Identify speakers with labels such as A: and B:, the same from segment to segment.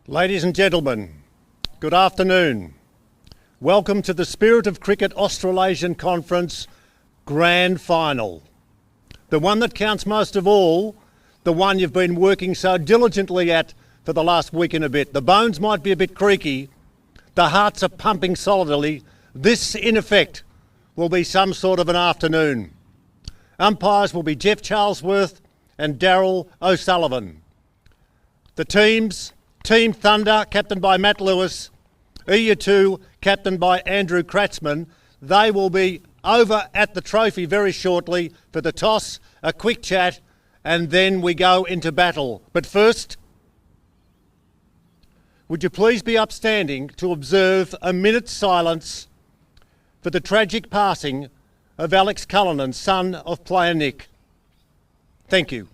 A: Ladies and gentlemen, good afternoon. Welcome to the Spirit of Cricket Australasian Conference Grand Final. The one that counts most of all, the one you've been working so diligently at for the last week and a bit. The bones might be a bit creaky, the hearts are pumping solidly. This, in effect, will be some sort of an afternoon. Umpires will be Jeff Charlesworth and Daryl O'Sullivan. The teams: Team Thunder, captained by Matt Lewis, EV2, captained by Andrew Kratzman. They will be over at the trophy very shortly for the toss, a quick chat, and then we go into battle. But first, would you please be upstanding to observe a minute's silence for the tragic passing of Alex Cullinan, son of player Nick. Thank you.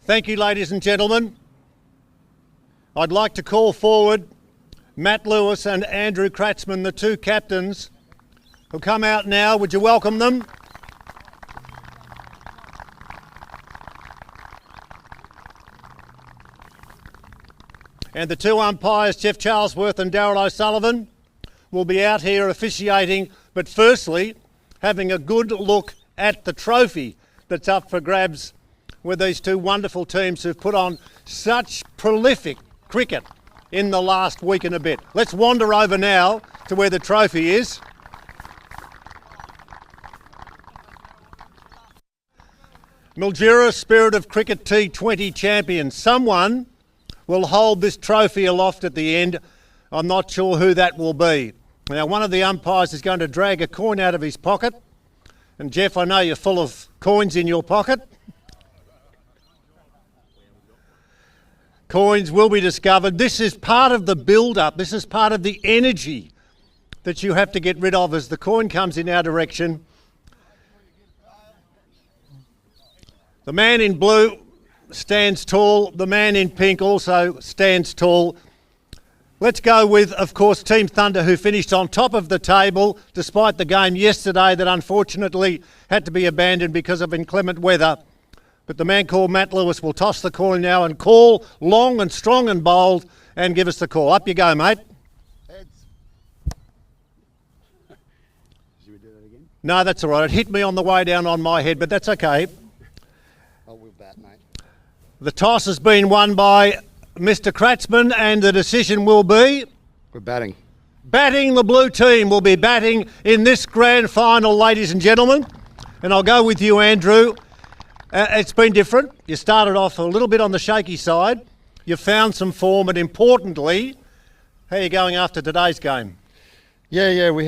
A: Thank you, ladies and gentlemen. I'd like to call forward Matt Lewis and Andrew Kratzman, the two captains, who'll come out now. Would you welcome them? And the two umpires, Jeff Charlesworth and Daryl O'Sullivan, will be out here officiating, but firstly, having a good look at the trophy that's up for grabs with these two wonderful teams who've put on such prolific cricket in the last week and a bit. Let's wander over now to where the trophy is. Mildura Spirit of Cricket T20 champions. Someone will hold this trophy aloft at the end. I'm not sure who that will be. Now, one of the umpires is going to drag a coin out of his pocket. And Jeff, I know you're full of coins in your pocket. Coins will be discovered. This is part of the build-up. This is part of the energy that you have to get rid of as the coin comes in our direction. The man in blue stands tall. The man in pink also stands tall. Let's go with, of course, Team Thunder, who finished on top of the table despite the game yesterday that unfortunately had to be abandoned because of inclement weather. But the man called Matt Lewis will toss the coin now and call long and strong and bold and give us the call. Up you go, mate.
B: Heads. Should we do that again?
A: No, that's all right. It hit me on the way down on my head, but that's okay.
B: Oh, we'll bat, mate.
A: The toss has been won by Mr. Kratzman, and the decision will be?
B: We're batting.
A: Batting. The blue team will be batting in this grand final, ladies and gentlemen. And I'll go with you, Andrew. It's been different. You started off a little bit on the shaky side. You found some form, and importantly, how are you going after today's game?
B: Yeah, we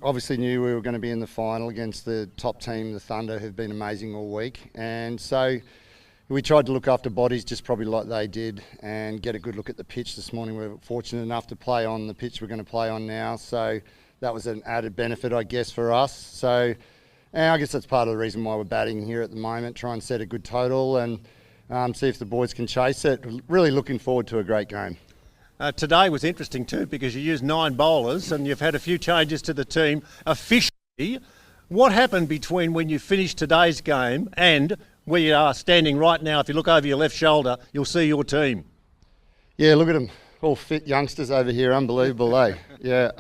B: obviously knew we were going to be in the final against the top team, the Thunder, who've been amazing all week. And so we tried to look after bodies just probably like they did and get a good look at the pitch this morning. We were fortunate enough to play on the pitch we're going to play on now. So that was an added benefit, I guess, for us. So and I guess that's part of the reason why we're batting here at the moment, try and set a good total and see if the boys can chase it. Really looking forward to a great game.
A: Today was interesting too because you used 9 bowlers and you've had a few changes to the team officially. What happened between when you finished today's game and where you are standing right now? If you look over your left shoulder, you'll see your team.
B: Yeah, look at them. All fit youngsters over here. Unbelievable, eh? Yeah.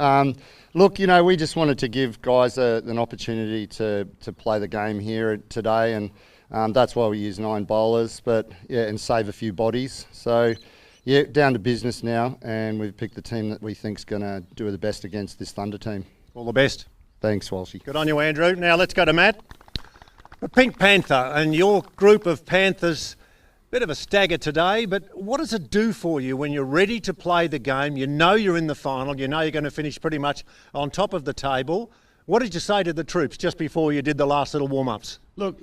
B: Look, you know, we just wanted to give guys an opportunity to play the game here today, and that's why we use 9 bowlers, but yeah, and save a few bodies. So yeah, down to business now, and we've picked the team that we think's going to do the best against this Thunder team.
A: All the best.
B: Thanks, Walshy.
A: Good on you, Andrew. Now let's go to Matt. The Pink Panther, and your group of Panthers Bit of a stagger today, but what does it do for you when you're ready to play the game? You know you're in the final. You know you're going to finish pretty much on top of the table. What did you say to the troops just before you did the last little warm-ups?
C: Look,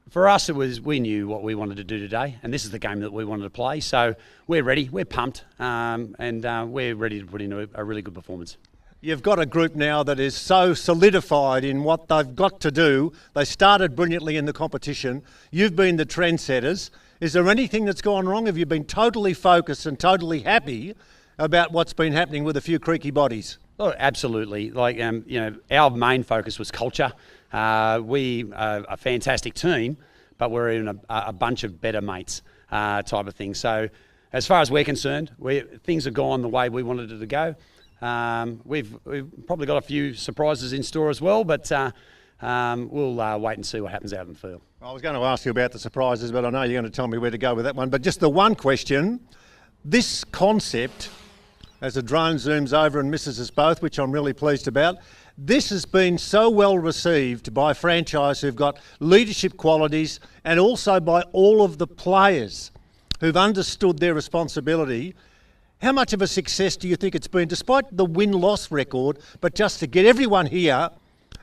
C: for us, we knew what we wanted to do today, and this is the game that we wanted to play. So we're ready, we're pumped, and we're ready to put in a really good performance.
A: You've got a group now that is so solidified in what they've got to do. They started brilliantly in the competition. You've been the trendsetters. Is there anything that's gone wrong? Have you been totally focused and totally happy about what's been happening with a few creaky bodies?
C: Oh, absolutely. Like, our main focus was culture. We are a fantastic team, but we're in a bunch of better mates type of thing. So as far as we're concerned, things have gone the way we wanted it to go. We've probably got a few surprises in store as well, but we'll wait and see what happens out in the field.
A: I was going to ask you about the surprises, but I know you're going to tell me where to go with that one. But just the one question, this concept, as the drone zooms over and misses us both, which I'm really pleased about, this has been so well received by franchise who've got leadership qualities and also by all of the players who've understood their responsibility. How much of a success do you think it's been, despite the win-loss record, but just to get everyone here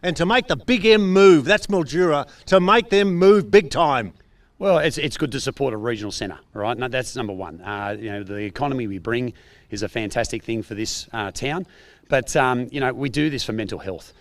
A: and to make the big M move, that's Mildura, to make them move big time?
C: Well, it's good to support a regional centre, right? No, that's number one. The economy we bring is a fantastic thing for this town. But, we do this for mental health.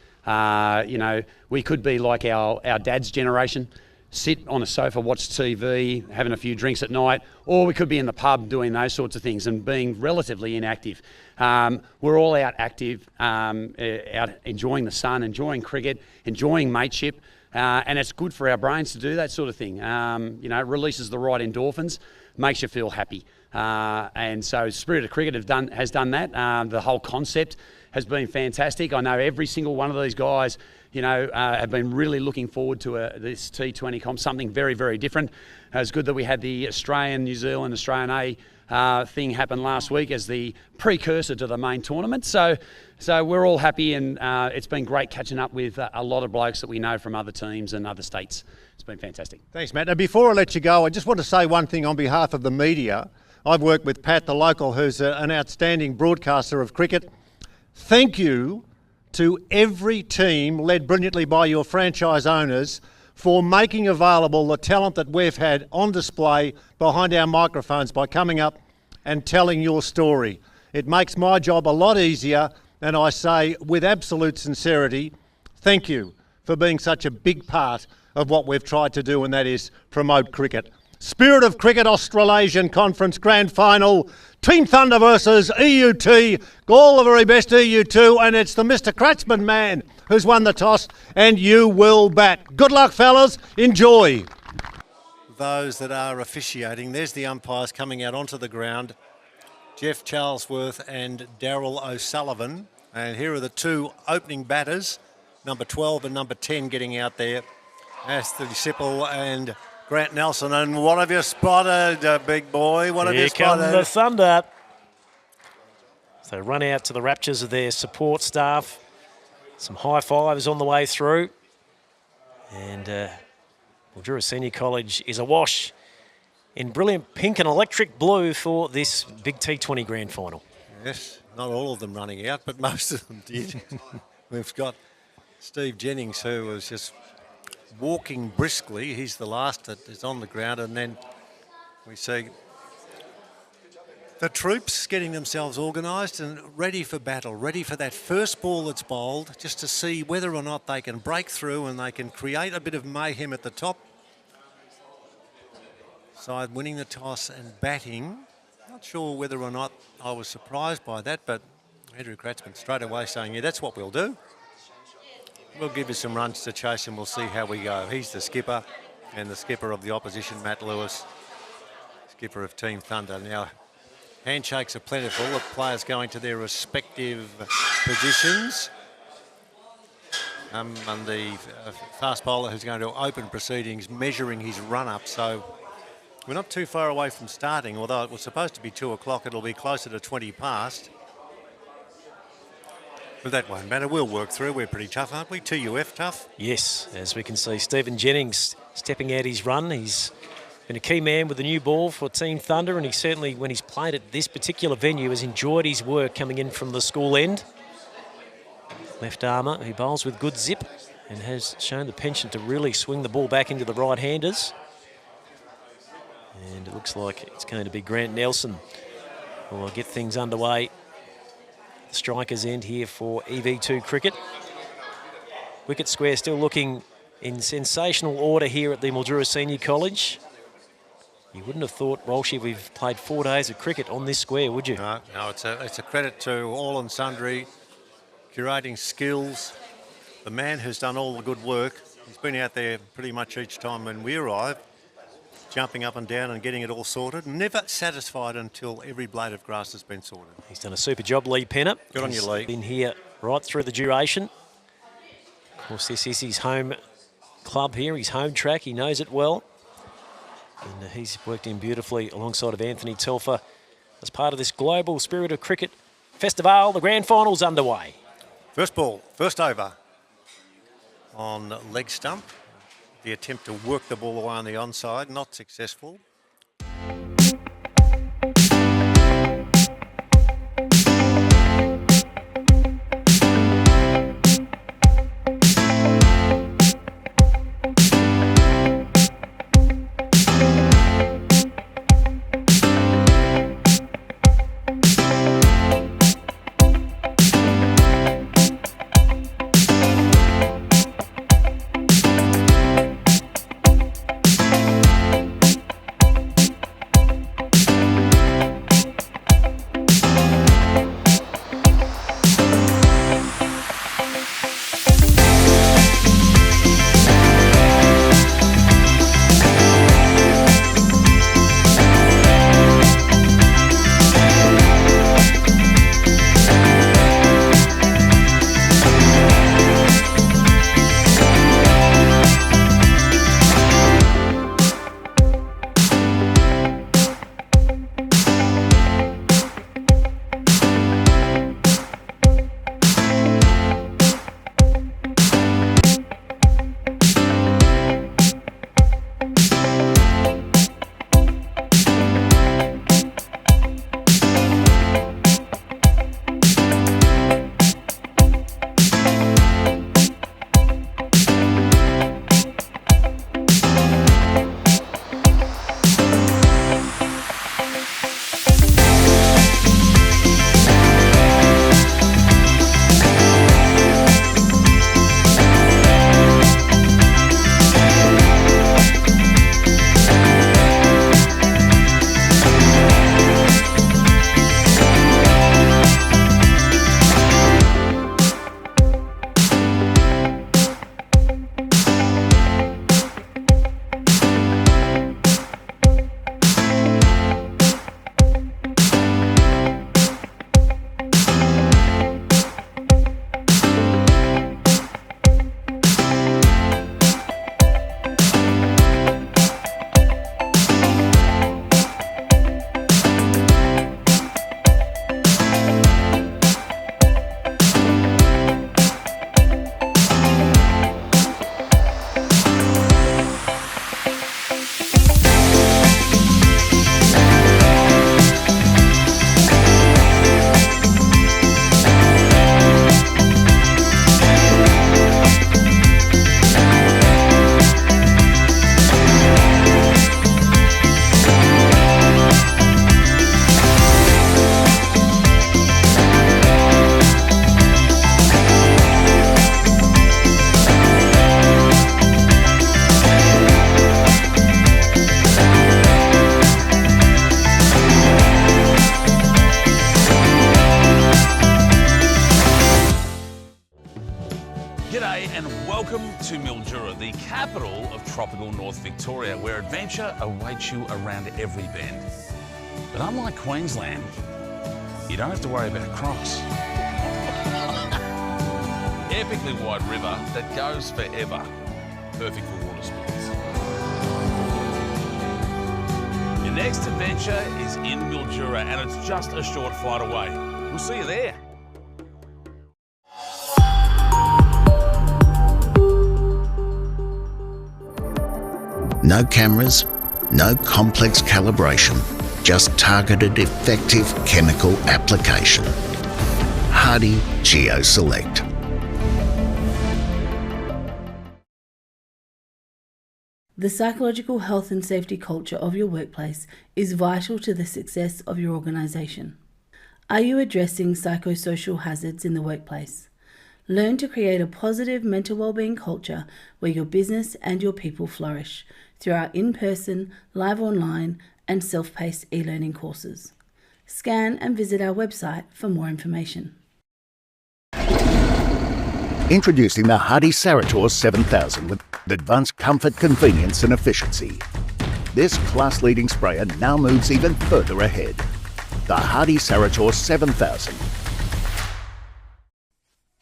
C: We could be like our dad's generation, sit on a sofa, watch TV, having a few drinks at night, or we could be in the pub doing those sorts of things and being relatively inactive. We're all out active, out enjoying the sun, enjoying cricket, enjoying mateship, and it's good for our brains to do that sort of thing. It releases the right endorphins, makes you feel happy. And so Spirit of Cricket has done that. The whole concept has been fantastic. I know every single one of these guys have been really looking forward to this T20 comp, something very, very different. It's good that we had the Australian, New Zealand, Australian A thing happen last week as the precursor to the main tournament. So we're all happy, and it's been great catching up with a lot of blokes that we know from other teams and other states. It's been fantastic.
A: Thanks, Matt. Now, before I let you go, I just want to say one thing on behalf of the media. I've worked with Pat, the local, who's an outstanding broadcaster of cricket. Thank you to every team led brilliantly by your franchise owners for making available the talent that we've had on display behind our microphones by coming up and telling your story. It makes my job a lot easier, and I say with absolute sincerity, thank you for being such a big part of what we've tried to do, and that is promote cricket. Spirit of Cricket Australasian Conference Grand Final, Team Thunder versus EUT. All the very best EU2, and it's the Mr. Kratzman man who's won the toss, and you will bat. Good luck, fellas. Enjoy. Those that are officiating, there's the umpires coming out onto the ground. Jeff Charlesworth and Daryl O'Sullivan. And here are the two opening batters, number 12 and number 10 getting out there. Ashley Sipple and Grant Nelson. And what have you spotted, big boy? What have you spotted?
D: Here come the Thunder. So run out to the raptures of their support staff. Some high fives on the way through. And Mildura Senior College is awash in brilliant pink and electric blue for this big T20 Grand Final.
A: Yes, not all of them running out, but most of them did. We've got Steve Jennings, who was just walking briskly. He's the last that is on the ground, and then we see the troops getting themselves organised and ready for battle, ready for that first ball that's bowled, just to see whether or not they can break through and they can create a bit of mayhem at the top. Side winning the toss and batting. Not sure whether or not I was surprised by that, but Andrew Kratzman straight away saying, yeah, that's what we'll do. We'll give you some runs to chase and we'll see how we go. He's the skipper, and the skipper of the opposition, Matt Lewis, skipper of Team Thunder. Now, handshakes are plentiful, the players going to their respective positions. And the fast bowler who's going to open proceedings, measuring his run-up. So we're not too far away from starting, although it was supposed to be 2 o'clock. It'll be closer to 20 past. But that won't matter. We'll work through. We're pretty tough, aren't we? TUF tough.
D: Yes, as we can see, Stephen Jennings stepping out his run. He's Been a key man with the new ball for Team Thunder, and he certainly, when he's played at this particular venue, has enjoyed his work coming in from the school end. Left armour, he bowls with good zip and has shown the penchant to really swing the ball back into the right-handers. And it looks like it's going to be Grant Nelson who will get things underway. The striker's end here for EV2 cricket. Wicket square still looking in sensational order here at the Mildura Senior College. You wouldn't have thought, Walshy, we've played 4 days of cricket on this square, would you?
A: No, it's a credit to all and sundry, curating skills. The man who's done all the good work. He's been out there pretty much each time when we arrive, jumping up and down and getting it all sorted. Never satisfied until every blade of grass has been sorted.
D: He's done a super job, Lee Penner.
A: Good on you, Lee.
D: Been here right through the duration. Of course, this is his home club here, his home track. He knows it well. And he's worked in beautifully alongside of Anthony Telfer as part of this global Spirit of Cricket Festivale. The grand final's underway.
A: First ball, first over on leg stump. The attempt to work the ball away on the onside, not successful.
E: Welcome to Mildura, the capital of tropical North Victoria, where adventure awaits you around every bend. But unlike Queensland, you don't have to worry about crocs. Epically wide river that goes forever. Perfect for water sports. Your next adventure is in Mildura, and it's just a short flight away. We'll see you there.
F: No cameras, No complex calibration, just targeted effective chemical application. Hardy Geo Select.
G: The psychological health and safety culture of your workplace is vital to the success of your organisation. Are you addressing psychosocial hazards in the workplace? Learn to create a positive mental wellbeing culture where your business and your people flourish through our in-person, live online and self-paced e-learning courses. Scan and visit our website for more information.
F: Introducing the Hardy Sarator 7000 with advanced comfort, convenience and efficiency. This class-leading sprayer now moves even further ahead. The Hardy Sarator 7000.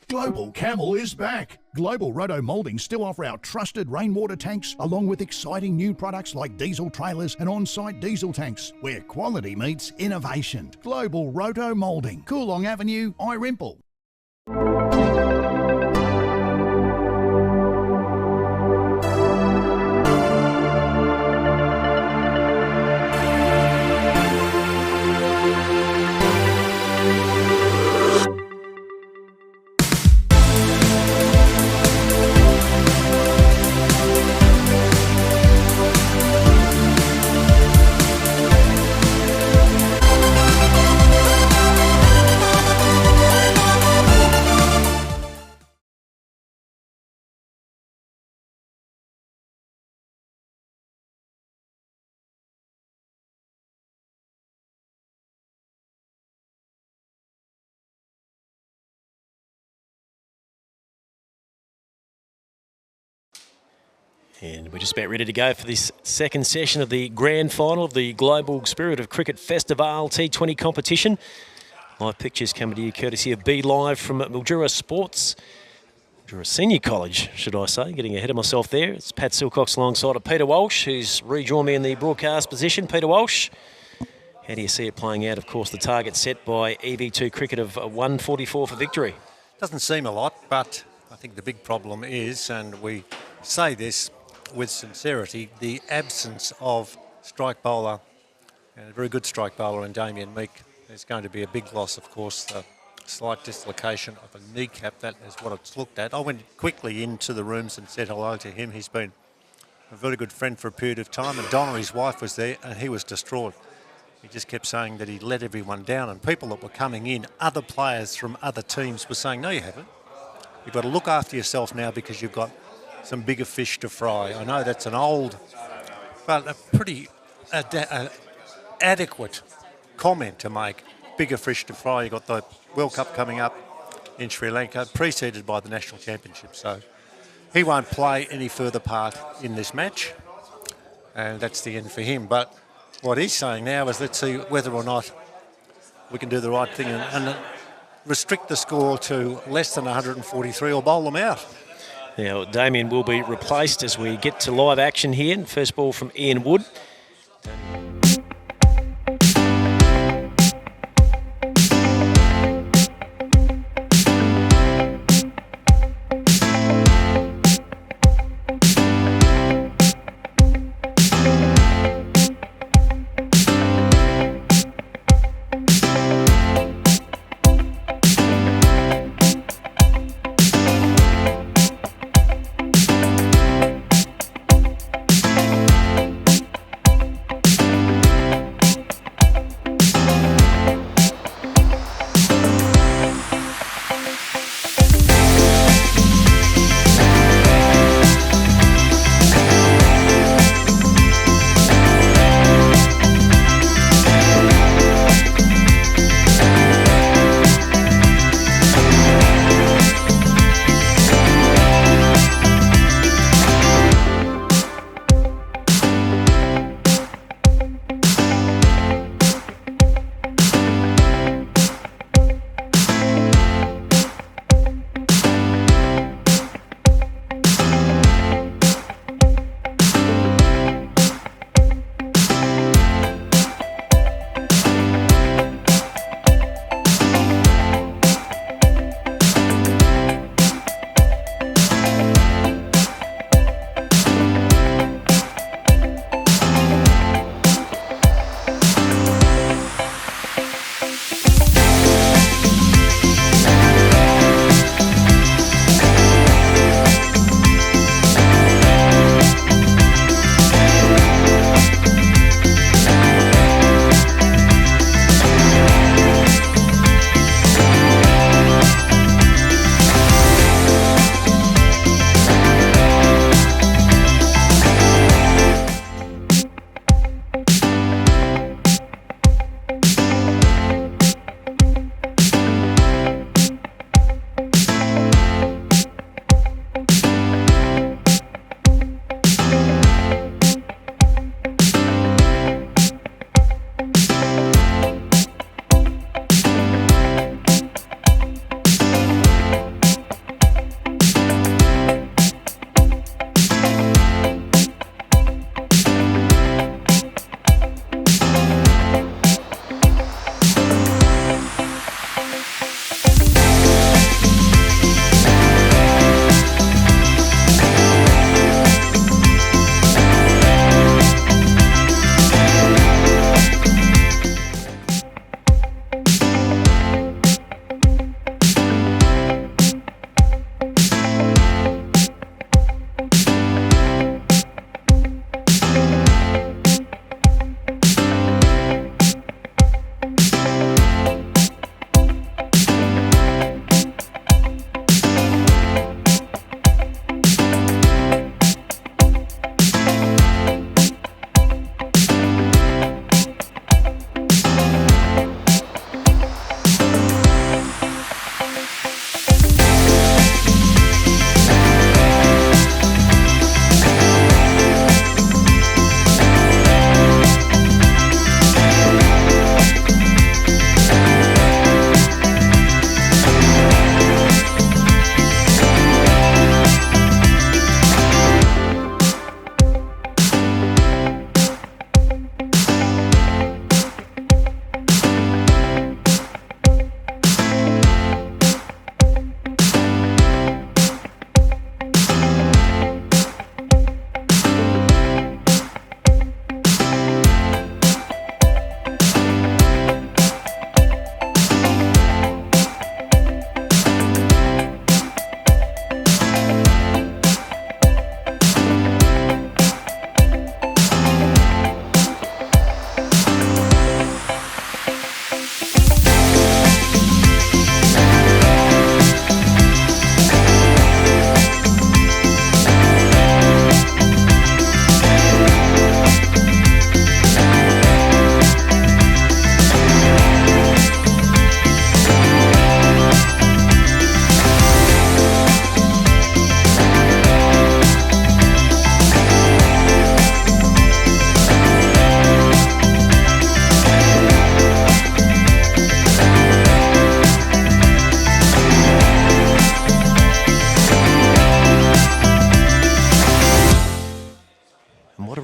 H: Global Camel is back. Global Roto Mouldings still offer our trusted rainwater tanks, along with exciting new products like diesel trailers and on-site diesel tanks, where quality meets innovation. Global Roto Moulding, Coolong Avenue, Irimple.
D: And we're just about ready to go for this second session of the grand final of the Global Spirit of Cricket Festivale T20 competition. Live pictures coming to you courtesy of B Live from Mildura Mildura Senior College, should I say. Getting ahead of myself there. It's Pat Silcox alongside of Peter Walsh, who's rejoined me in the broadcast position. Peter Walsh, how do you see it playing out? Of course, the target set by EV2 Cricket of 144 for victory.
A: Doesn't seem a lot, but I think the big problem is, and we say this with sincerity, the absence of strike bowler, and a very good strike bowler in Damien Meek. There's going to be a big loss, of course, the slight dislocation of a kneecap. That is what it's looked at. I went quickly into the rooms and said hello to him. He's been a very good friend for a period of time, and Donna, his wife, was there, and he was distraught. He just kept saying that he let everyone down, and people that were coming in, other players from other teams, were saying, no, you haven't. You've got to look after yourself now because you've got some bigger fish to fry. I know that's an old, but a pretty adequate comment to make. Bigger fish to fry. You've got the World Cup coming up in Sri Lanka, preceded by the National Championship. So he won't play any further part in this match, and that's the end for him. But what he's saying now is let's see whether or not we can do the right thing and restrict the score to less than 143 or bowl them out.
D: Now, Damien will be replaced as we get to live action here. First ball from Ian Wood.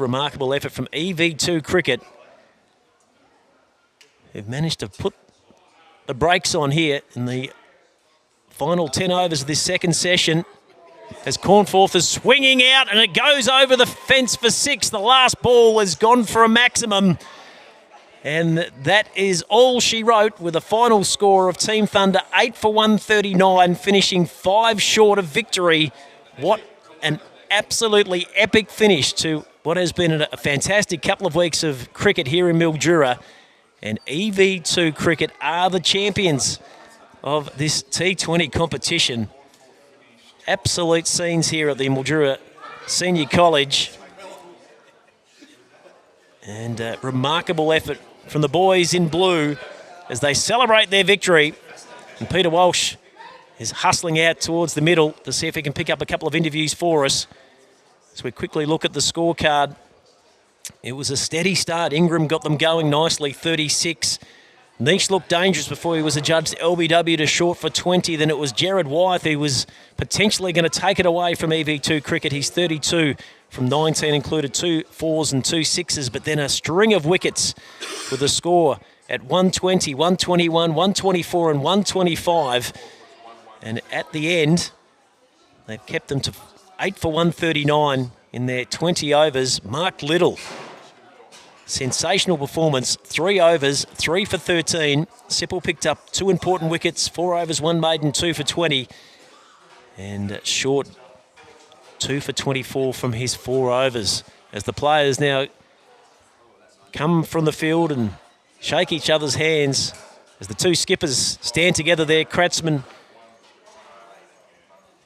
D: remarkable effort from EV2 Cricket. They've managed to put the brakes on here in the final 10 overs of this second session. As Cornforth is swinging out and it goes over the fence for 6. The last ball has gone for a maximum. And that is all she wrote, with a final score of Team Thunder 8 for 139, finishing 5 short of victory. What an absolutely epic finish to what has been a fantastic couple of weeks of cricket here in Mildura. And EV2 Cricket are the champions of this T20 competition. Absolute scenes here at the Mildura Senior College. And a remarkable effort from the boys in blue as they celebrate their victory. And Peter Walsh is hustling out towards the middle to see if he can pick up a couple of interviews for us. As we quickly look at the scorecard, it was a steady start. Ingram got them going nicely, 36. Niche looked dangerous before he was adjudged LBW to short for 20. Then it was Jared Wyeth who was potentially going to take it away from EV2 Cricket. He's 32 from 19, included 2 4s and 2 6s, but then a string of wickets with a score at 120, 121, 124 and 125. And at the end, they've kept them to 8 for 139 in their 20 overs. Mark Little, sensational performance, 3 overs, 3 for 13. Sipple picked up 2 important wickets, 4 overs, 1 maiden, 2 for 20. And Short, 2 for 24 from his 4 overs. As the players now come from the field and shake each other's hands, as the 2 skippers stand together there, Kratzman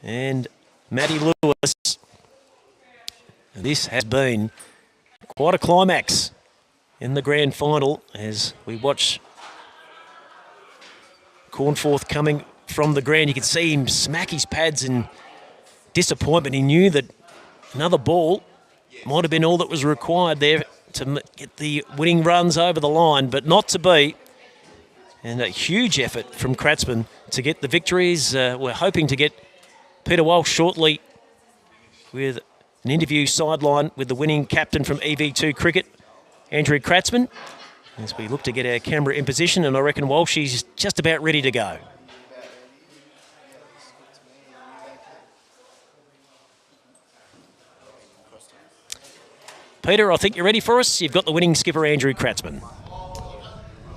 D: and Matty Lewis. This has been quite a climax in the grand final as we watch Cornforth coming from the ground. You can see him smack his pads in disappointment. He knew that another ball might have been all that was required there to get the winning runs over the line, but not to be. And a huge effort from Kratzman to get the victories. We're hoping to get Peter Walsh shortly with an interview sideline with the winning captain from EV2 Cricket, Andrew Kratzman, as we look to get our camera in position, and I reckon Walsh is just about ready to go. Peter, I think you're ready for us. You've got the winning skipper, Andrew Kratzmann.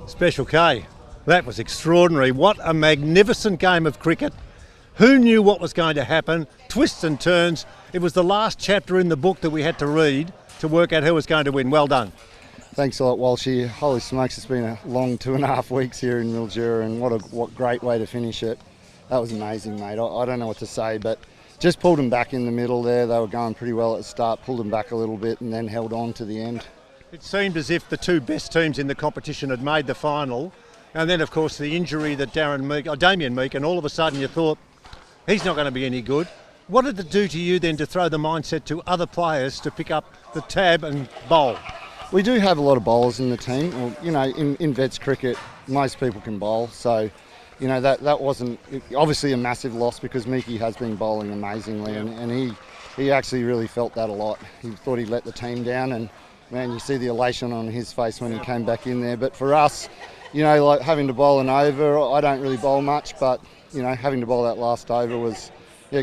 A: Special K. That was extraordinary. What a magnificent game of cricket. Who knew what was going to happen? Twists and turns. It was the last chapter in the book that we had to read to work out who was going to win. Well done.
B: Thanks a lot, Walshy. Holy smokes, it's been a long 2.5 weeks here in Mildura, and what great way to finish it. That was amazing, mate. I don't know what to say, but just pulled them back in the middle there. They were going pretty well at the start, pulled them back a little bit and then held on to the end.
A: It seemed as if the two best teams in the competition had made the final, and then of course the injury that Damien Meek, and all of a sudden you thought, he's not going to be any good. What did it do to you then to throw the mindset to other players to pick up the tab and bowl?
B: We do have a lot of bowlers in the team. Well, you know, in vets cricket, most people can bowl, so you know that wasn't obviously a massive loss because Meekie has been bowling amazingly, and he actually really felt that a lot. He thought he let the team down, and man, you see the elation on his face when he came back in there. But for us, you know, like having to bowl an over, I don't really bowl much, but you know, having to bowl that last over was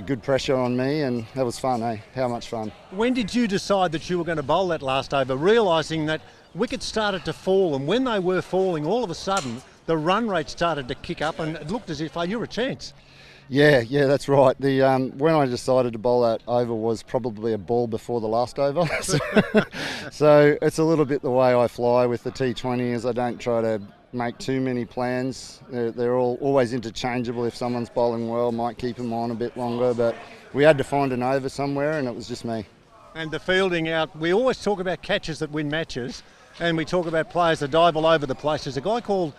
B: good pressure on me, and that was fun, eh? How much fun.
A: When did you decide that you were going to bowl that last over, realising that wickets started to fall, and when they were falling, all of a sudden the run rate started to kick up and it looked as if you were a chance?
B: Yeah, that's right. When I decided to bowl that over was probably a ball before the last over. So it's a little bit the way I fly with the T20 is I don't try to make too many plans. They're all always interchangeable. If someone's bowling well, might keep them on a bit longer, but we had to find an over somewhere and it was just me.
A: And the fielding out, we always talk about catches that win matches, and we talk about players that dive all over the place. There's a guy called,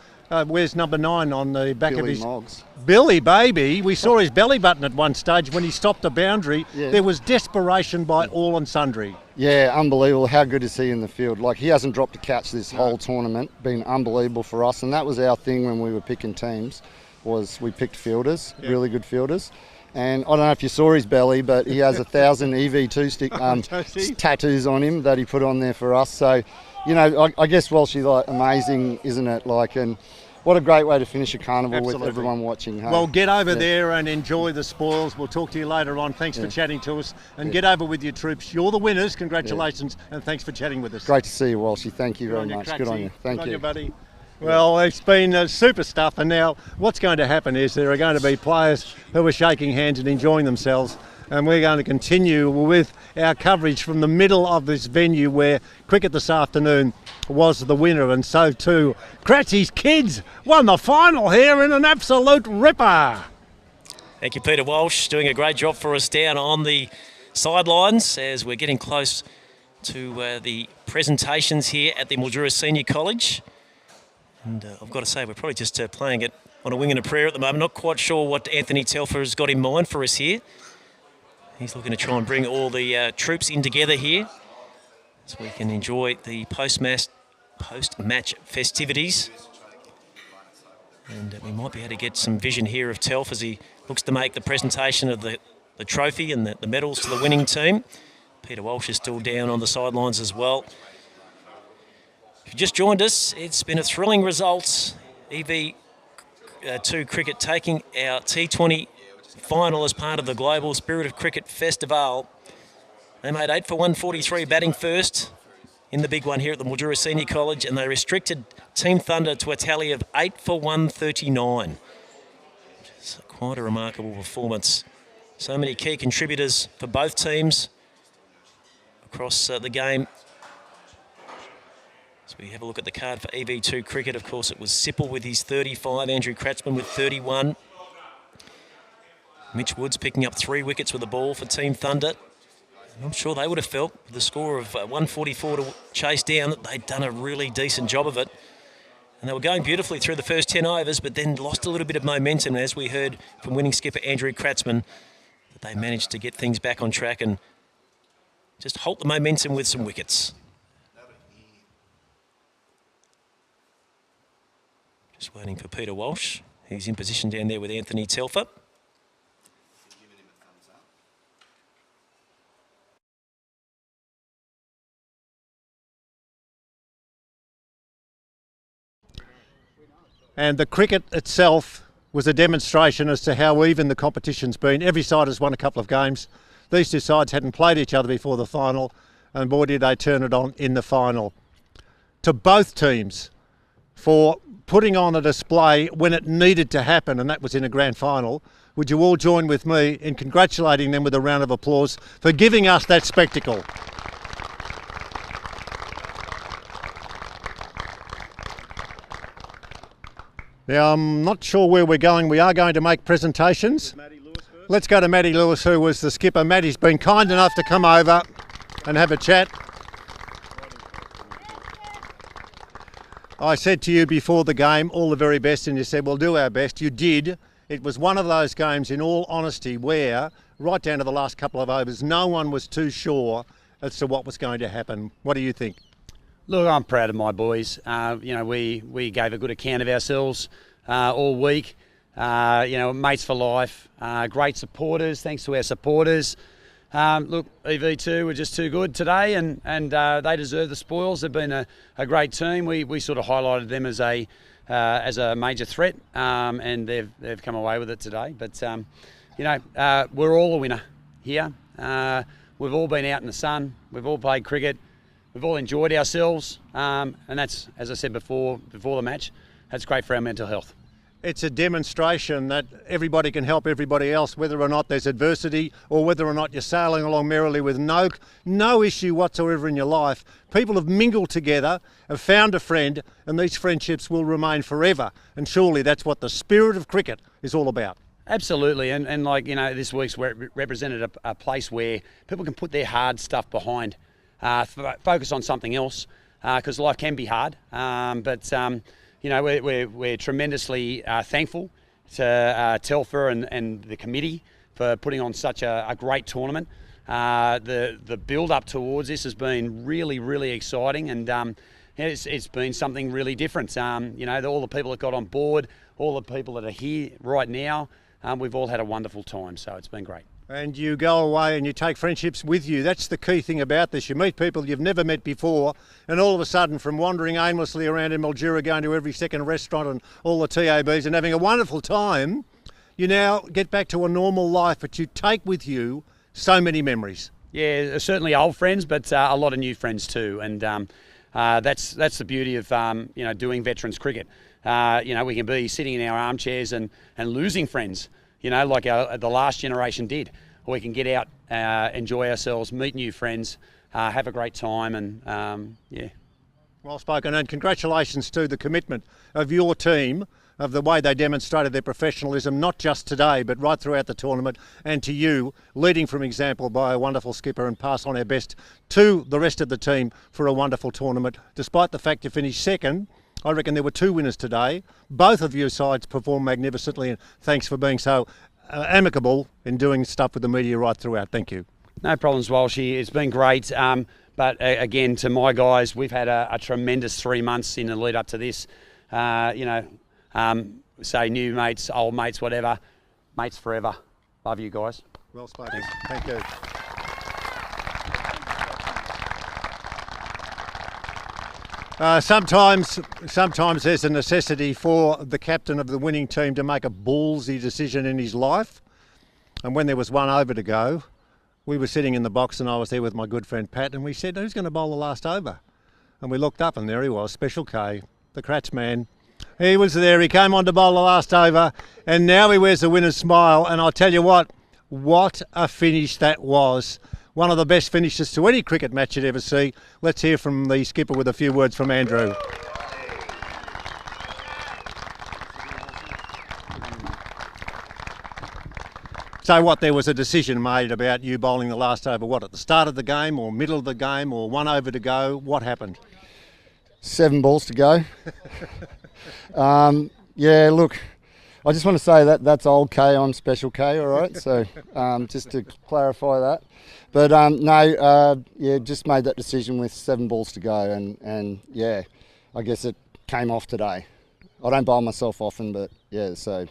A: where's number 9 on the back of his...
B: Moggs.
A: Billy, baby. We saw his belly button at one stage when he stopped a boundary. Yeah. There was desperation by all and sundry.
B: Yeah, unbelievable. How good is he in the field? Like, he hasn't dropped a catch this whole tournament. Been unbelievable for us, and that was our thing when we were picking teams, was we picked fielders, really good fielders. And I don't know if you saw his belly, but he has 1,000 EV2 tattoos on him that he put on there for us. So, you know, I guess Walshy, like, amazing, isn't it? Like, and what a great way to finish a carnival. Absolutely. With everyone watching. Hey?
A: Well, get over there and enjoy the spoils. We'll talk to you later on. Thanks for chatting to us. And get over with your troops. You're the winners. Congratulations. And thanks for chatting with us.
B: Great to see you, Walshy. Thank you very much. Good on you. Thank you.
A: Good on you, buddy. Well, it's been super stuff, and now what's going to happen is there are going to be players who are shaking hands and enjoying themselves, and we're going to continue with our coverage from the middle of this venue where cricket this afternoon was the winner, and so too Cratzy's kids won the final here in an absolute ripper.
D: Thank you, Peter Walsh, doing a great job for us down on the sidelines as we're getting close to the presentations here at the Mildura Senior College. And I've got to say, we're probably just playing it on a wing and a prayer at the moment. Not quite sure what Anthony Telfer has got in mind for us here. He's looking to try and bring all the troops in together here so we can enjoy the post-match festivities. And we might be able to get some vision here of Telf as he looks to make the presentation of the trophy and the medals to the winning team. Peter Walsh is still down on the sidelines as well. If you just joined us, it's been a thrilling result. EV2 Cricket taking our T20 final as part of the Global Spirit of Cricket Festivale. They made 8 for 143 batting first in the big one here at the Mildura Senior College, and they restricted Team Thunder to a tally of 8 for 139. It's quite a remarkable performance. So many key contributors for both teams across the game. So we have a look at the card for EV2 Cricket. Of course, it was Sipple with his 35, Andrew Kratzmann with 31. Mitch Woods picking up 3 wickets with the ball for Team Thunder. And I'm sure they would have felt, with the score of 144 to chase down, that they'd done a really decent job of it. And they were going beautifully through the first 10 overs, but then lost a little bit of momentum, as we heard from winning skipper Andrew Kratzmann, that they managed to get things back on track and just halt the momentum with some wickets. Just waiting for Peter Walsh. He's in position down there with Anthony Telfer.
A: And the cricket itself was a demonstration as to how even the competition's been. Every side has won a couple of games. These two sides hadn't played each other before the final. and boy did they turn it on in the final. To both teams for putting on a display when it needed to happen, and that was in a grand final. Would you all join with me in congratulating them with a round of applause for giving us that spectacle? Now, I'm not sure where we're going. We are going to make presentations. Let's go to Matty Lewis, who was the skipper. Matty's been kind enough to come over and have a chat. I said to you before the game, all the very best, and you said, we'll do our best. You did. It was one of those games, in all honesty, where, right down to the last couple of overs, no one was too sure as to what was going to happen. What do you think?
C: Look, I'm proud of my boys. We gave a good account of ourselves all week. Mates for life, great supporters. Thanks to our supporters. Look, EV2 were just too good today, and they deserve the spoils. They've been a great team. We sort of highlighted them as a major threat, and they've come away with it today. But we're all a winner here. We've all been out in the sun. We've all played cricket. We've all enjoyed ourselves, and that's, as I said before the match, that's great for our mental health.
A: It's a demonstration that everybody can help everybody else, whether or not there's adversity or whether or not you're sailing along merrily with no issue whatsoever in your life. People have mingled together, have found a friend, and these friendships will remain forever. And surely that's what the spirit of cricket is all about.
C: Absolutely, and this week's represented a place where people can put their hard stuff behind, focus on something else, because life can be hard. We're tremendously thankful to Telfer and the committee for putting on such a great tournament. The build-up towards this has been really, really exciting, and it's been something really different. All the people that got on board, all the people that are here right now, we've all had a wonderful time, so it's been great.
A: And you go away and you take friendships with you. That's the key thing about this. You meet people you've never met before, and all of a sudden, from wandering aimlessly around in Mildura, going to every second restaurant and all the TABs and having a wonderful time, you now get back to a normal life, but you take with you so many memories.
C: Yeah, certainly old friends, but a lot of new friends too. And that's the beauty of doing veterans cricket. We can be sitting in our armchairs and losing friends, like the last generation did. Or we can get out, enjoy ourselves, meet new friends, have a great time, and yeah.
A: Well spoken, and congratulations to the commitment of your team, of the way they demonstrated their professionalism, not just today, but right throughout the tournament, and to you, leading from example by a wonderful skipper, and pass on our best to the rest of the team for a wonderful tournament. Despite the fact you finished second, I reckon there were two winners today. Both of your sides performed magnificently, and thanks for being so amicable in doing stuff with the media right throughout. Thank you.
C: No problems, Walshy. It's been great. But again, to my guys, we've had a tremendous 3 months in the lead up to this. Say new mates, old mates, whatever. Mates forever. Love you guys.
A: Well spoken. Thank you. Sometimes there's a necessity for the captain of the winning team to make a ballsy decision in his life. And when there was one over to go, we were sitting in the box and I was there with my good friend Pat, and we said, who's going to bowl the last over? And we looked up and there he was, Special K, the Kratz man. He was there, he came on to bowl the last over, and now he wears the winner's smile. And I'll tell you what a finish that was. One of the best finishes to any cricket match you'd ever see. Let's hear from the skipper with a few words from Andrew. So what, there was a decision made about you bowling the last over, what, at the start of the game or middle of the game or one over to go? What happened?
B: 7 balls to go. Yeah, look, I just want to say that's old K, I'm Special K, all right? So just to clarify that. But just made that decision with 7 balls to go, and yeah, I guess it came off today. I don't bowl myself often, but yeah, so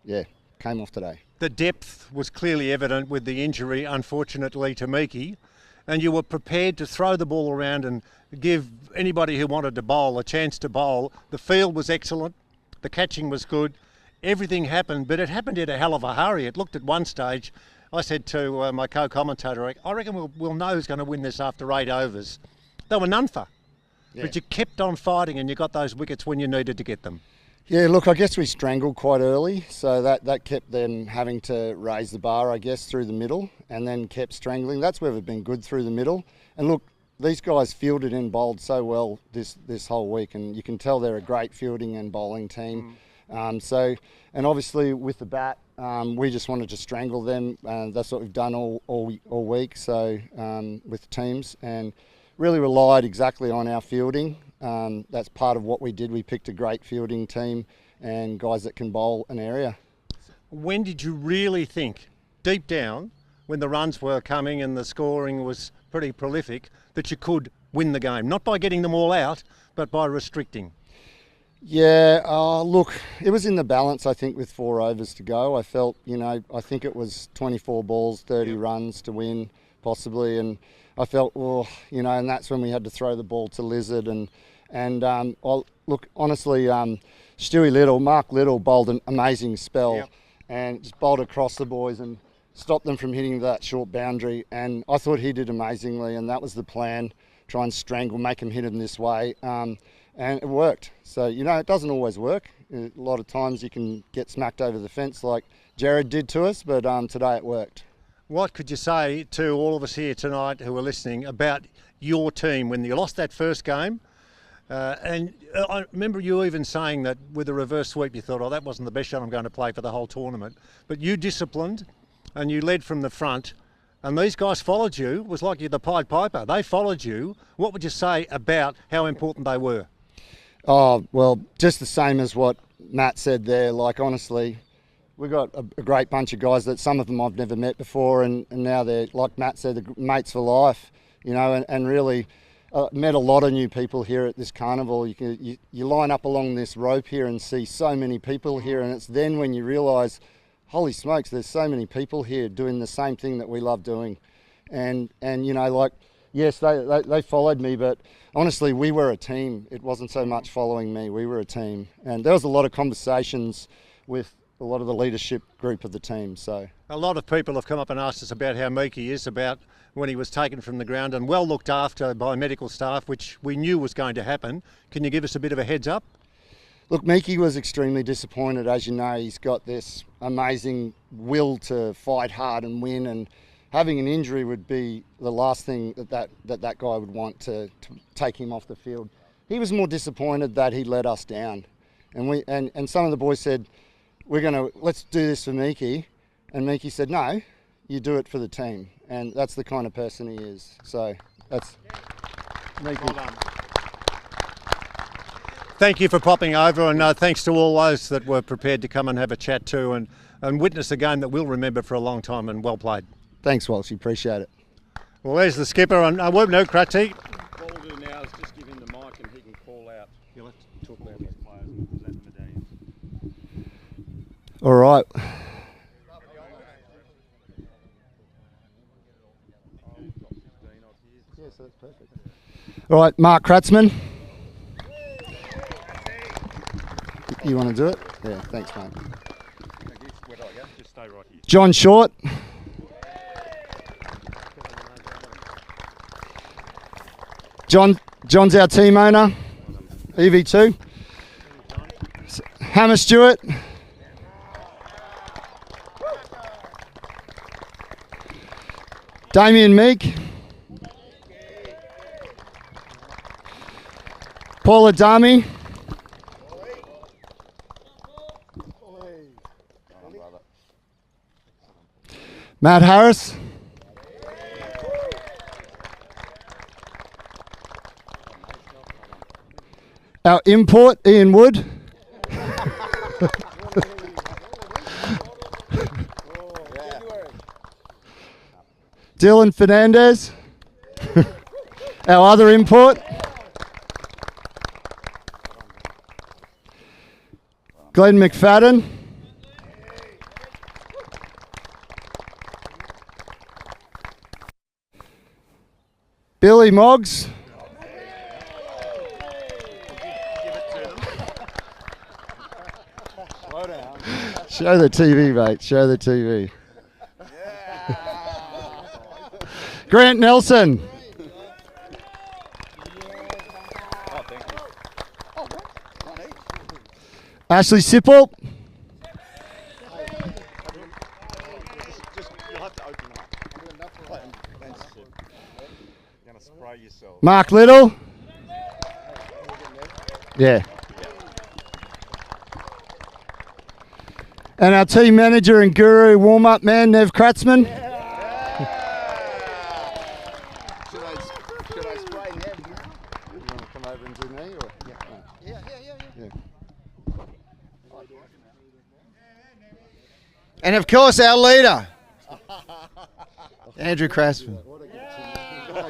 B: yeah, came off today.
A: The depth was clearly evident with the injury, unfortunately, to Meekie, and you were prepared to throw the ball around and give anybody who wanted to bowl a chance to bowl. The field was excellent, the catching was good, everything happened, but it happened in a hell of a hurry. It looked at one stage I said to my co-commentator, I reckon we'll know who's going to win this after 8 overs. They were none for.
B: Yeah.
A: But you kept on fighting and you got those wickets when you needed to get them.
B: Yeah, look, I guess we strangled quite early, so that kept them having to raise the bar, I guess, through the middle, and then kept strangling. That's where we've been good through the middle. And look, these guys fielded and bowled so well this whole week, and you can tell they're a great fielding and bowling team. And obviously with the bat, we just wanted to strangle them. That's what we've done all week. So with teams, and really relied exactly on our fielding. That's part of what we did. We picked a great fielding team and guys that can bowl an area.
A: When did you really think, deep down, when the runs were coming and the scoring was pretty prolific, that you could win the game? Not by getting them all out, but by restricting.
B: Yeah, look, it was in the balance, I think, with 4 overs to go. I felt, I think it was 24 balls, 30 runs to win, possibly, and I felt, and that's when we had to throw the ball to Lizard. Look, honestly, Mark Little bowled an amazing spell and just bowled across the boys and stopped them from hitting that short boundary. And I thought he did amazingly, and that was the plan, try and strangle, make him hit him this way. And it worked. So, it doesn't always work. A lot of times you can get smacked over the fence like Jared did to us, but today it worked.
A: What could you say to all of us here tonight who are listening about your team when you lost that first game? And I remember you even saying that with a reverse sweep you thought, that wasn't the best shot I'm going to play for the whole tournament. But you disciplined and you led from the front, and these guys followed you. It was like you're the Pied Piper. They followed you. What would you say about how important they were?
B: Oh, well, just the same as what Matt said there. Like, honestly, we've got a great bunch of guys that some of them I've never met before, and now they're, like Matt said, the mates for life, and really met a lot of new people here at this carnival. You line up along this rope here and see so many people here, and it's then when you realise, holy smokes, there's so many people here doing the same thing that we love doing. And yes, they followed me, but honestly, we were a team. It wasn't so much following me, we were a team. And there was a lot of conversations with a lot of the leadership group of the team. So
A: a lot of people have come up and asked us about how meek he is, about when he was taken from the ground and well looked after by medical staff, which we knew was going to happen. Can you give us a bit of a heads up?
B: Look, Meekie was extremely disappointed. As you know, he's got this amazing will to fight hard and win, and having an injury would be the last thing that guy would want to take him off the field. He was more disappointed that he let us down, and some of the boys said, let's do this for Meekie, and Meekie said, no, you do it for the team, and that's the kind of person he is. So that's Meekie.
A: Well done. Thank you for popping over, and thanks to all those that were prepared to come and have a chat too, and witness a game that we'll remember for a long time, and well played.
B: Thanks, Walshy. Appreciate it.
A: Well, there's the skipper, and no, Kratzy.
I: What we'll do now is just give him the mic and he can call out. You'll have to talk about these players and present the medallions.
B: All right. Yes, that's perfect. All right, Mark Kratzman. You want to do it? Yeah, thanks, mate.
I: Where do I go? Just stay right here.
B: John Short. John's our team owner, EV2. Hammer Stewart. Damien Meek. Paul Adami. Matt Harris. Our import, Ian Wood. Dylan Fernandez. Our other import. Glenn McFadden. Billy Moggs. Show the TV, mate. Show the TV. Grant Nelson. Ashley Sipple. Mark Little. Yeah. And our team manager and guru warm-up man, Nev Kratzman.
J: Should I spray Nev? You want to come over and do me? Or? Yeah. And of course, our leader, Andrew Kratzman.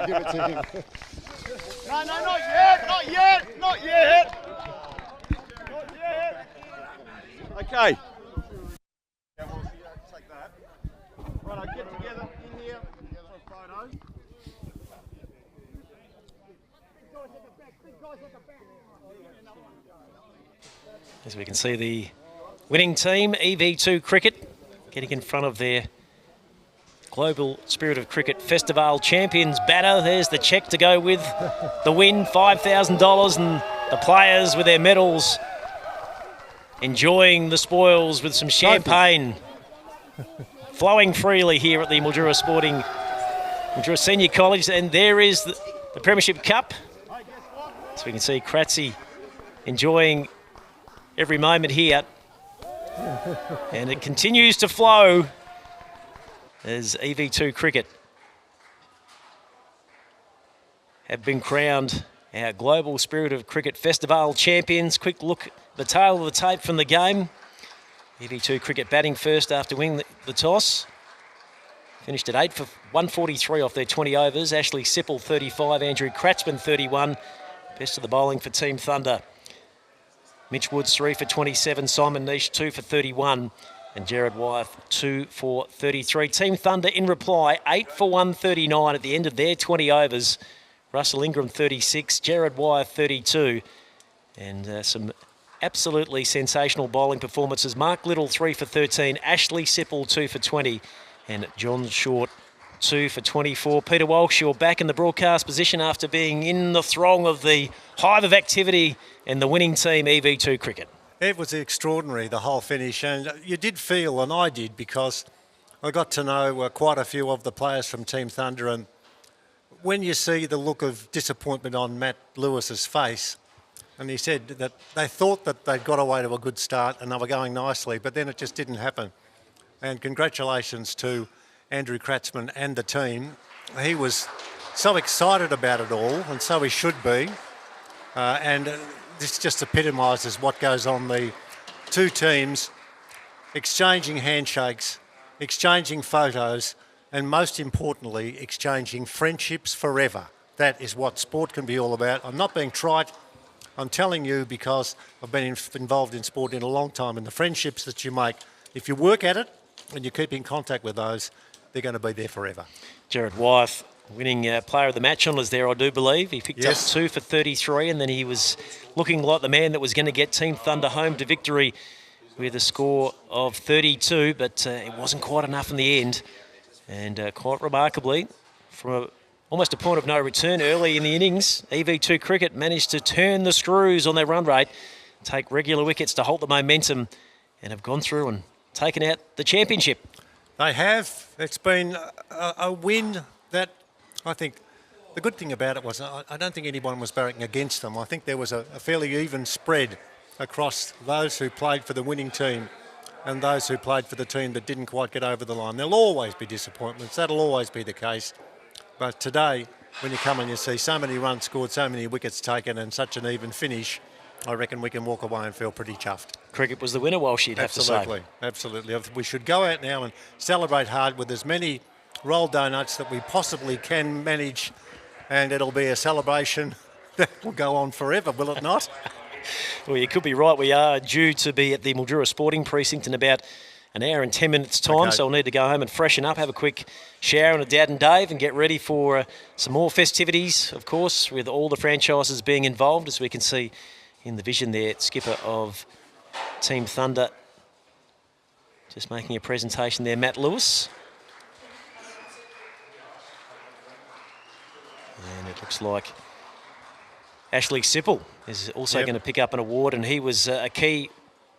B: Give it to him.
A: No, not yet. Okay. Take that. Right, I'll get together in here for a photo.
D: As we can see, the winning team, EV2 Cricket, getting in front of their Global Spirit of Cricket Festivale champions batter. There's the cheque to go with the win, $5,000, and the players with their medals enjoying the spoils with some champagne flowing freely here at the Mildura Senior College. And there is the Premiership Cup. So we can see Kratzy enjoying every moment here. And it continues to flow as EV2 Cricket have been crowned our Global Spirit of Cricket Festivale champions. Quick look at the tail of the tape from the game. EV2 Cricket batting first after winning the toss. Finished at 8 for 143 off their 20 overs. Ashley Sipple 35, Andrew Kratzman 31. Best of the bowling for Team Thunder. Mitch Woods 3 for 27, Simon Nish 2 for 31, and Jared Wyeth 2 for 33. Team Thunder in reply 8 for 139 at the end of their 20 overs. Russell Ingram 36, Jared Wyeth 32, and some absolutely sensational bowling performances. Mark Little 3 for 13, Ashley Sipple 2 for 20, and John Short 2 for 24. Peter Walsh, you're back in the broadcast position after being in the throng of the hive of activity and the winning team, EV2 Cricket.
A: It was extraordinary, the whole finish, and you did feel, and I did, because I got to know quite a few of the players from Team Thunder, and when you see the look of disappointment on Matt Lewis's face, and he said that they thought that they'd got away to a good start and they were going nicely, but then it just didn't happen. And congratulations to Andrew Kratzman and the team. He was so excited about it all, and so he should be. And this just epitomises what goes on. The two teams exchanging handshakes, exchanging photos, and most importantly, exchanging friendships forever. That is what sport can be all about. I'm not being trite. I'm telling you because I've been involved in sport in a long time, and the friendships that you make, if you work at it and you keep in contact with those, they're going to be there forever.
D: Jared Wyeth winning player of the match honours there, I do believe. He picked up 2 for 33, and then he was looking like the man that was going to get Team Thunder home to victory with a score of 32, but it wasn't quite enough in the end. And quite remarkably, from almost a point of no return early in the innings, EV2 Cricket managed to turn the screws on their run rate, take regular wickets to halt the momentum, and have gone through and taken out the championship.
A: They have. It's been a win that I think the good thing about it was I don't think anyone was barracking against them. I think there was a fairly even spread across those who played for the winning team and those who played for the team that didn't quite get over the line. There'll always be disappointments. That'll always be the case. But today, when you come and you see so many runs scored, so many wickets taken and such an even finish, I reckon we can walk away and feel pretty chuffed.
D: Cricket was the winner, Walsh, you'd have to say.
A: Absolutely. We should go out now and celebrate hard with as many rolled donuts that we possibly can manage, and it'll be a celebration that will go on forever, will it not?
D: Well, you could be right. We are due to be at the Mildura Sporting Precinct in about an hour and 10 minutes' time, so we'll need to go home and freshen up, have a quick shower and a Dad and Dave, and get ready for some more festivities, of course, with all the franchises being involved, as we can see in the vision there, skipper of Team Thunder just making a presentation there, Matt Lewis. looks like Ashley Sipple is also going to pick up an award, and he was a key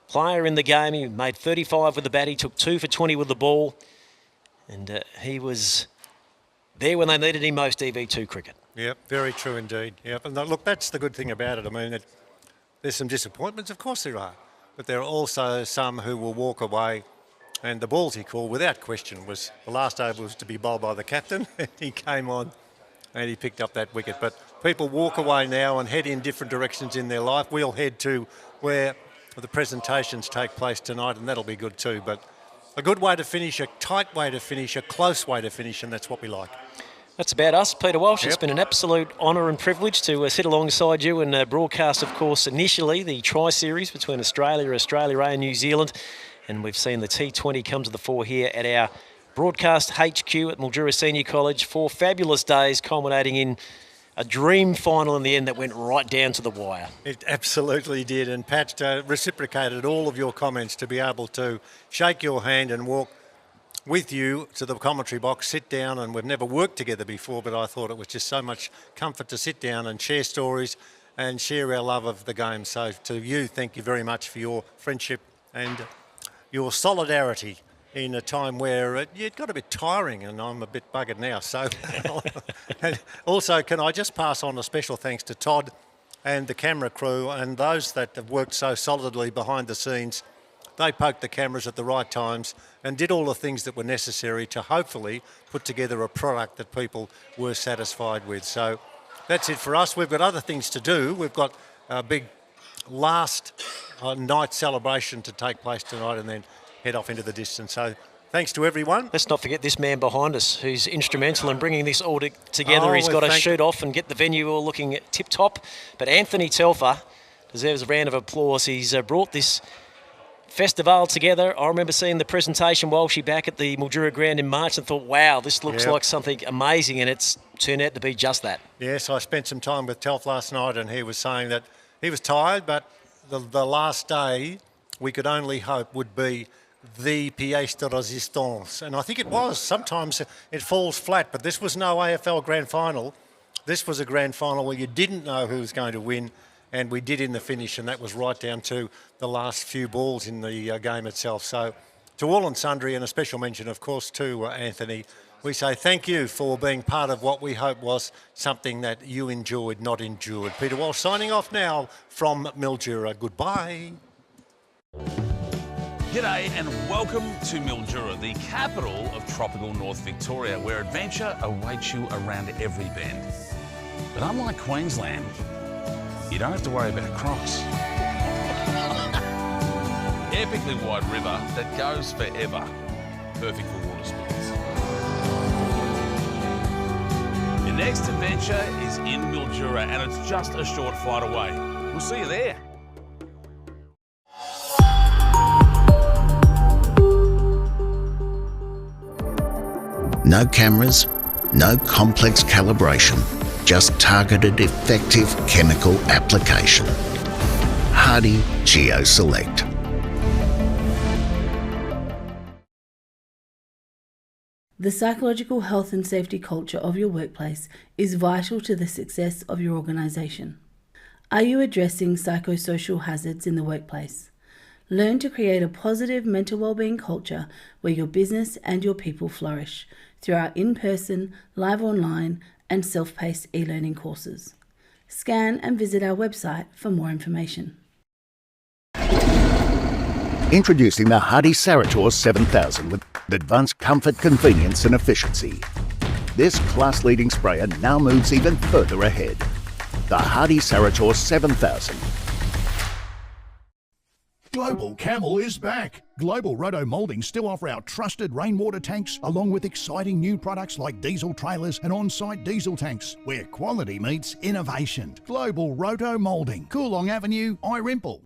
D: player in the game. He made 35 with the bat. He took 2 for 20 with the ball, and he was there when they needed him most, EV2 cricket.
A: Yep, very true indeed. Yep, and look, that's the good thing about it. I mean, there's some disappointments, of course there are, but there are also some who will walk away. And the balls he called, without question, was the last over was to be bowled by the captain. And he came on and he picked up that wicket. But people walk away now and head in different directions in their life. We'll head to where the presentations take place tonight, and that'll be good too. But a good way to finish, a tight way to finish, a close way to finish, and that's what we like.
D: That's about us, Peter Walsh.
A: Yep.
D: It's been an absolute honour and privilege to sit alongside you and broadcast, of course, initially the Tri-Series between Australia A and New Zealand. And we've seen the T20 come to the fore here at our broadcast HQ at Mildura Senior College. 4 fabulous days culminating in a dream final in the end that went right down to the wire.
A: It absolutely did. And Pat reciprocated all of your comments to be able to shake your hand and walk with you to the commentary box, sit down, and we've never worked together before, but I thought it was just so much comfort to sit down and share stories and share our love of the game. So to you, thank you very much for your friendship and your solidarity in a time where it got a bit tiring, and I'm a bit buggered now. So and also, can I just pass on a special thanks to Todd and the camera crew and those that have worked so solidly behind the scenes. They poked the cameras at the right times and did all the things that were necessary to hopefully put together a product that people were satisfied with. So that's it for us. We've got other things to do. We've got a big last night celebration to take place tonight and then head off into the distance. So thanks to everyone.
D: Let's not forget this man behind us who's instrumental in bringing this all together. He's got to shoot off and get the venue all looking tip-top. But Anthony Telfer deserves a round of applause. He's brought this Festivale together. I remember seeing the presentation while she back at the Mildura ground in March and thought, wow, this looks like something amazing, and it's turned out to be just that. Yes,
A: I spent some time with Telf last night, and he was saying that he was tired, but the last day we could only hope would be the pièce de résistance. And I think it was. Sometimes it falls flat, but this was no AFL grand final. This was a grand final where you didn't know who was going to win, and we did in the finish, and that was right down to the last few balls in the game itself. So to all and sundry, and a special mention, of course, to Anthony, we say thank you for being part of what we hope was something that you enjoyed, not endured. Peter Walsh signing off now from Mildura. Goodbye.
E: G'day and welcome to Mildura, the capital of tropical North Victoria, where adventure awaits you around every bend. But unlike Queensland, you don't have to worry about crocs. Epically wide river that goes forever. Perfect for water sports. Your next adventure is in Mildura, and it's just a short flight away. We'll see you there.
F: No cameras, no complex calibration, just targeted, effective chemical application. Hardy Geo Select.
G: The psychological health and safety culture of your workplace is vital to the success of your organisation. Are you addressing psychosocial hazards in the workplace? Learn to create a positive mental wellbeing culture where your business and your people flourish through our in-person, live online, and self-paced e-learning courses. Scan and visit our website for more information.
F: Introducing the Hardy Sarator 7000 with advanced comfort, convenience and efficiency. This class-leading sprayer now moves even further ahead. The Hardy Sarator 7000.
H: Global Camel is back. Global Roto Moulding still offer our trusted rainwater tanks along with exciting new products like diesel trailers and on-site diesel tanks where quality meets innovation. Global Roto Moulding, Coolong Avenue, Irimple.